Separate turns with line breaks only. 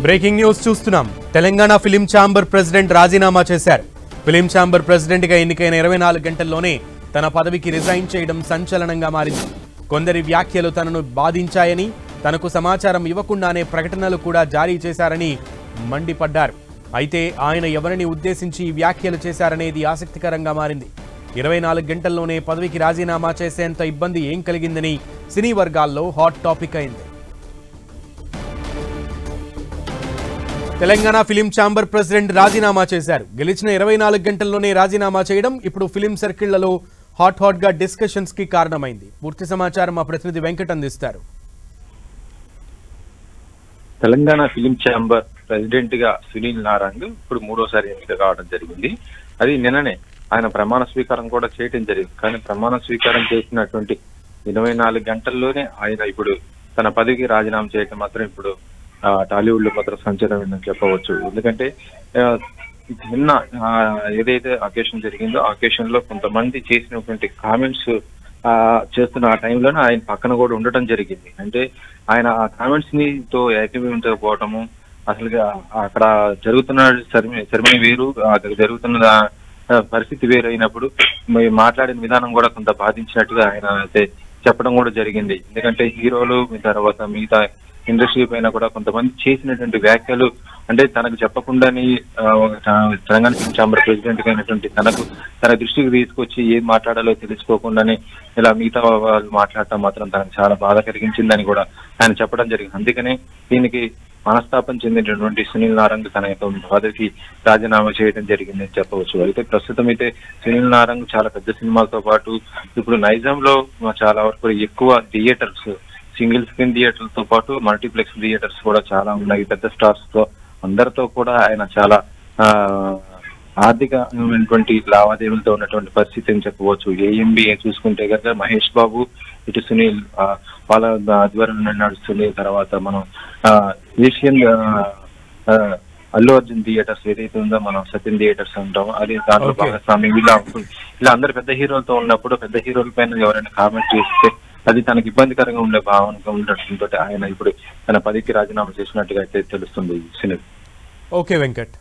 Breaking news చూస్తున్నాం. Telangana film chamber president రాజీనామా చేశారు. ఫిలిం ఛాంబర్ ప్రెసిడెంట్ గా ఎన్నికైన 24 గంటల్లోనే తన పదవికి రిజైన్ చేయడం సంచలనంగా మారింది. కొందరి వ్యాఖ్యలు తనను బాధించాయని, తనకు సమాచారం ఇవ్వకుండానే ప్రకటనలు కూడా జారీ చేశారని మండిపడ్డారు. అయితే ఆయన ఎవరిని ఉద్దేశించి వ్యాఖ్యలు చేశారనేది ఆసక్తికరంగా మారింది. 24 గంటల్లోనే పదవికి రాజీనామా చేసేంత ఇబ్బంది ఏం కలిగిందని సినీ వర్గాల్లో హాట్ టాపిక్ అయింది. తెలంగాణ ఫిలిం ఛాంబర్ ప్రెసిడెంట్ రాజీనామా చేశారు. గెలిచిన 24 గంటల్లోనే రాజీనామా చేయడం ఇప్పుడు ఫిలిం సర్కిళ్లలో హాట్ గా డిస్కషన్స్ కి కారణమైంది. పూర్తి సమాచారం మా ప్రతినిధి వెంకట్ అందిస్తారు.
తెలంగాణ ఫిలిం ఛాంబర్ ప్రెసిడెంట్ గా సునీల్ నారాంగ్ ఇప్పుడు మూడోసారి ఎన్నిక కావడం జరిగింది. అది నిన్ననే ఆయన ప్రమాణ స్వీకారం కూడా చేయడం జరిగింది. కానీ ప్రమాణ స్వీకారం చేసినటువంటి 24 గంటల్లోనే ఆయన ఇప్పుడు తన పదవికి రాజీనామా చేయడం మాత్రం ఇప్పుడు టాలీవుడ్ లో మాత్రం సంచలనం చెప్పవచ్చు. ఎందుకంటే నిన్న ఏదైతే అకేషన్ జరిగిందో ఆ అకేషన్ లో కొంతమంది చేసినటువంటి కామెంట్స్ చేస్తున్న ఆ టైంలోనే ఆయన పక్కన కూడా ఉండటం జరిగింది. అంటే ఆయన ఆ కామెంట్స్ ని తో ఏకీభవించకపోవటము, అసలుగా అక్కడ జరుగుతున్న సెరమనీ వేరు, అక్కడ జరుగుతున్న పరిస్థితి వేరు అయినప్పుడు మాట్లాడిన విధానం కూడా కొంత బాధించినట్టుగా ఆయన అయితే చెప్పడం కూడా జరిగింది. ఎందుకంటే హీరోలు తర్వాత మిగతా ఇండస్ట్రీ పైన కూడా కొంతమంది చేసినటువంటి వ్యాఖ్యలు, అంటే తనకు చెప్పకుండానే తెలంగాణ ఫిలిం ఛాంబర్ ప్రెసిడెంట్ అయినటువంటి తన దృష్టికి తీసుకొచ్చి ఏం మాట్లాడాలో తెలుసుకోకుండానే ఇలా మిగతా వాళ్ళు మాట్లాడటం మాత్రం తనకు చాలా బాధ కలిగించిందని కూడా ఆయన చెప్పడం జరిగింది. అందుకనే దీనికి మనస్తాపం చెందినటువంటి సునీల్ నారాంగ్ తన యొక్క పదవికి రాజీనామా చేయడం జరిగిందని చెప్పవచ్చు. అయితే ప్రస్తుతం అయితే సునీల్ నారాంగ్ చాలా పెద్ద సినిమాలతో పాటు ఇప్పుడు నైజాంలో చాలా వరకు ఎక్కువ థియేటర్స్, సింగిల్ స్క్రీన్ థియేటర్లతో పాటు మల్టీప్లెక్స్ థియేటర్స్ కూడా చాలా ఉన్నాయి. పెద్ద స్టార్స్ తో అందరితో కూడా ఆయన చాలా ఆర్థికమైనటువంటి లావాదేవీలతో ఉన్నటువంటి పరిస్థితి అని చెప్పవచ్చు. ఏఎంబి చూసుకుంటే కనుక మహేష్ బాబు, ఇటు సునీల్ వాళ్ళ ఆధ్వర్యంలో నడుస్తుంది. తర్వాత మనం ఏషియన్ అల్లు అర్జున్ థియేటర్స్ ఏదైతే ఉందో మనం సత్యం థియేటర్స్ అంటాం, అది దాంట్లో భాగస్వామి ఇలా అందరు పెద్ద హీరోలతో ఉన్నప్పుడు పెద్ద హీరోల పైన ఎవరైనా కామెంట్ చేస్తే అది తనకు ఇబ్బందికరంగా ఉండే భావనగా ఉండటంతో ఆయన ఇప్పుడు తన పదవికి రాజీనామా చేసినట్టుగా అయితే తెలుస్తుంది. సునీల్.
ఓకే వెంకట్.